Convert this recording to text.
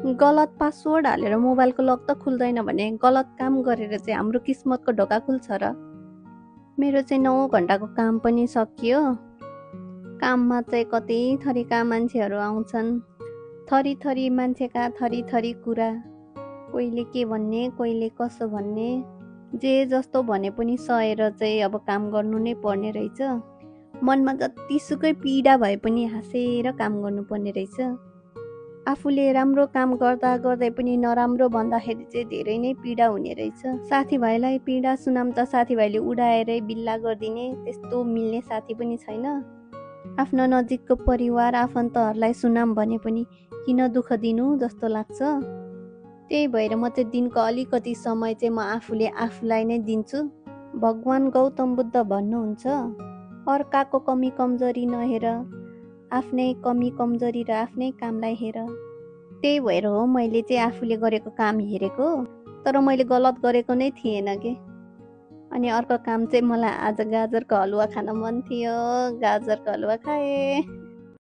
गलत पासवर्ड हालेर मोबाइलको लक त खुल्दैन भने गलत काम गरेर चाहिँ हाम्रो किस्मतको ढोका खुल्छ र? मेरो चाहिँ 9 घण्टाको काम पनि सकियो। काममा चाहिँ कति थरीका मान्छेहरू आउँछन्, थरी मान्छेका थरी कुरा, कोहीले के भन्ने, कोहीले कसो भन्ने, जे जस्तो भने पनि सहेर चाहिँ अब काम गर्नु नै पर्ने रहेछ। मनमा जतिसुकै पीडा भए पनि हाँसेर काम गर्नुपर्ने रहेछ। आफूले राम्रो काम गर्दै पनि नराम्रो भन्दाखेरि चाहिँ धेरै नै पीडा हुने रहेछ। साथीभाइलाई पीडा सुनाम त साथीभाइले उडाएरै बिल्ला गरिदिने, त्यस्तो मिल्ने साथी पनि छैन। आफ्नो नजिकको परिवार आफन्तहरूलाई सुनाम भने पनि किन दुःख दिनु जस्तो लाग्छ। त्यही भएर म चाहिँ दिनको अलिकति समय चाहिँ म आफूले आफूलाई नै दिन्छु। भगवान गौतम बुद्ध भन्नुहुन्छ, अर्काको कमी कमजोरी नहेर, आफ्नै कमी कमजोरी र आफ्नै कामलाई हेर। त्यही भएर हो मैले चाहिँ आफूले गरेको काम हेरेको, तर मैले गलत गरेको नै थिएन के। अनि अर्को काम चाहिँ मलाई आज गाजरको हलुवा खान मन थियो, गाजरको हलुवा खाएँ।